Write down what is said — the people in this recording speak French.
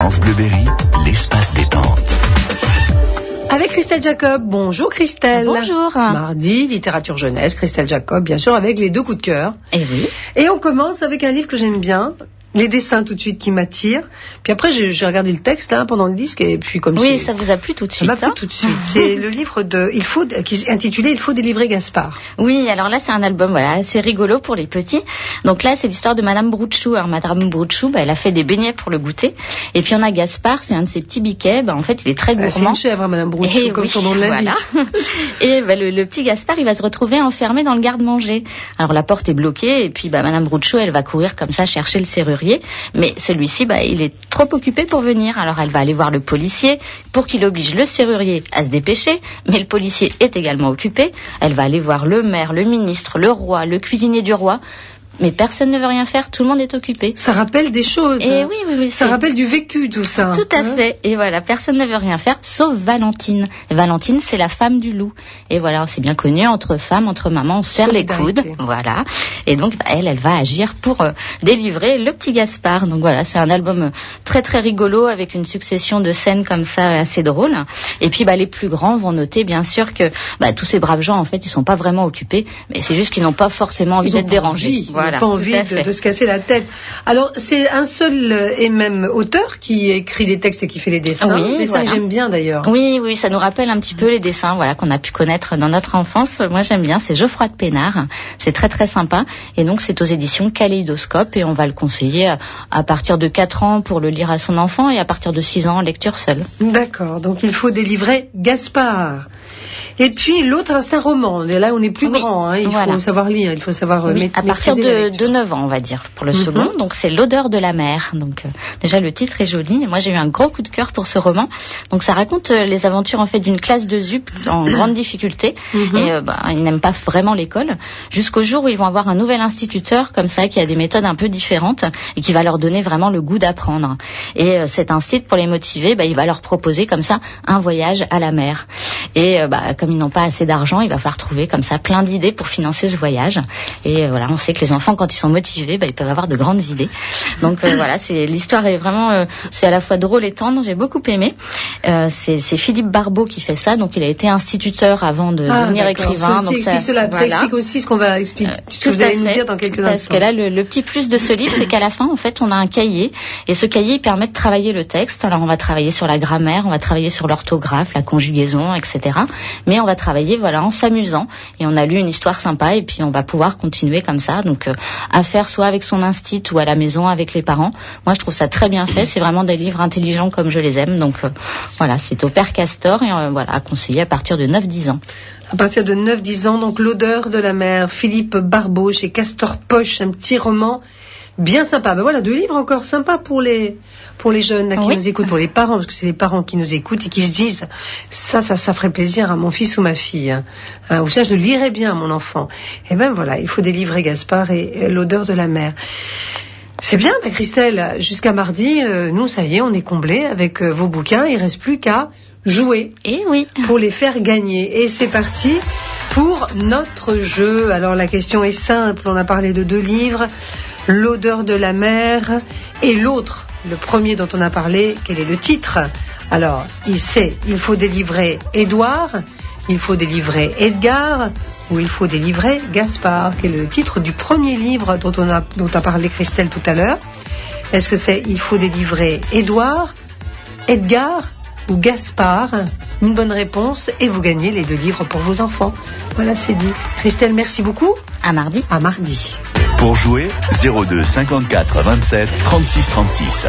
France Bleu Berry, l'espace détente. Avec Christelle Jacob. Bonjour Christelle. Bonjour. Mardi, littérature jeunesse, Christelle Jacob, bien sûr, avec les deux coups de cœur. Et oui. Et on commence avec un livre que j'aime bien. Les dessins tout de suite qui m'attirent. Puis après, j'ai regardé le texte là pendant le disque et puis comme oui, ça vous a plu tout de suite. Ça m'a plu tout de suite. C'est le livre qui est intitulé Il faut délivrer Gaspard. Oui, alors là c'est un album assez rigolo pour les petits. Donc là c'est l'histoire de Madame Broutchou. Alors Madame Broutchou, elle a fait des beignets pour le goûter. Et puis on a Gaspard, c'est un de ses petits biquets. En fait, il est très gourmand. C'est une chèvre, Madame Broutchou, comme son nom l'indique. Voilà. Et le petit Gaspard, il va se retrouver enfermé dans le garde-manger. Alors la porte est bloquée et puis Madame Broutchou, elle va courir comme ça chercher le serrurier. Mais celui-ci, il est trop occupé pour venir. Alors elle va aller voir le policier pour qu'il oblige le serrurier à se dépêcher. Mais le policier est également occupé. Elle va aller voir le maire, le ministre, le roi, le cuisinier du roi. Mais personne ne veut rien faire, tout le monde est occupé. Ça rappelle des choses. Et oui. Ça rappelle du vécu, tout ça. Tout à fait. Et voilà, personne ne veut rien faire, sauf Valentine. Et Valentine, c'est la femme du loup. Et voilà, c'est bien connu, entre femmes, entre mamans, on serre les coudes. Voilà. Et donc, elle va agir pour délivrer le petit Gaspard. Donc voilà, c'est un album très très rigolo avec une succession de scènes comme ça assez drôles. Et puis, les plus grands vont noter, bien sûr, que tous ces braves gens, en fait, ils sont pas vraiment occupés, mais c'est juste qu'ils n'ont pas forcément envie d'être dérangés. Voilà, pas envie de se casser la tête. Alors, c'est un seul et même auteur qui écrit les textes et qui fait les dessins. Oui, les dessins que j'aime bien d'ailleurs. Oui, ça nous rappelle un petit peu les dessins qu'on a pu connaître dans notre enfance. Moi, j'aime bien. C'est Geoffroy de Pénard. C'est très très sympa. Et donc, c'est aux éditions Kaléidoscope et on va le conseiller à partir de 4 ans pour le lire à son enfant et à partir de 6 ans, lecture seule. D'accord. Donc, il faut délivrer Gaspard. Et puis l'autre, c'est un roman. Et là, on est plus grand. Il faut savoir lire, il faut savoir à partir de 9 ans, on va dire, pour le second. Donc c'est L'odeur de la mer. Donc déjà le titre est joli. Moi j'ai eu un gros coup de cœur pour ce roman. Donc ça raconte les aventures en fait d'une classe de ZUP en grande difficulté. Et ils n'aiment pas vraiment l'école. Jusqu'au jour où ils vont avoir un nouvel instituteur comme ça qui a des méthodes un peu différentes et qui va leur donner vraiment le goût d'apprendre. Et cet institut, pour les motiver, il va leur proposer comme ça un voyage à la mer. Et comme ils n'ont pas assez d'argent, il va falloir trouver comme ça plein d'idées pour financer ce voyage. Et on sait que les enfants, quand ils sont motivés, ils peuvent avoir de grandes idées. Donc l'histoire est vraiment, c'est à la fois drôle et tendre. J'ai beaucoup aimé. C'est Philippe Barbeau qui fait ça. Donc il a été instituteur avant de devenir écrivain. Donc ça explique aussi ce qu'on va expliquer, ce que vous allez nous dire dans quelques instants. Parce que là, le petit plus de ce livre, c'est qu'à la fin, en fait, on a un cahier. Et ce cahier, il permet de travailler le texte. Alors on va travailler sur la grammaire, on va travailler sur l'orthographe, la conjugaison, etc. Mais on va travailler en s'amusant et on a lu une histoire sympa et puis on va pouvoir continuer comme ça, donc à faire soit avec son instit ou à la maison avec les parents. Moi je trouve ça très bien fait, c'est vraiment des livres intelligents comme je les aime, donc c'est au Père Castor et à conseiller à partir de 9-10 ans. À partir de 9-10 ans, donc L'odeur de la mer, Philippe Barbeau chez Castor Poche, un petit roman bien sympa. Deux livres encore sympas pour les jeunes qui nous écoutent, pour les parents, parce que c'est les parents qui nous écoutent et qui se disent ça ferait plaisir à mon fils ou ma fille. Ou ça, je le lirais bien à mon enfant. Et il faut délivrer Gaspard et L'odeur de la mer. C'est bien, Christelle. Jusqu'à mardi, nous, ça y est, on est comblés avec vos bouquins. Il reste plus qu'à jouer. Et oui. Pour les faire gagner. Et c'est parti pour notre jeu. Alors, la question est simple. On a parlé de 2 livres. L'odeur de la mer et l'autre, le premier dont on a parlé, quel est le titre? Alors, il faut délivrer Édouard, il faut délivrer Edgar ou il faut délivrer Gaspard, quel est le titre du premier livre dont a parlé Christelle tout à l'heure. Est-ce que c'est il faut délivrer Édouard, Edgar ou Gaspard? Une bonne réponse et vous gagnez les 2 livres pour vos enfants. Voilà, c'est dit. Christelle, merci beaucoup. À mardi. À mardi. Pour jouer, 02 54 27 36 36.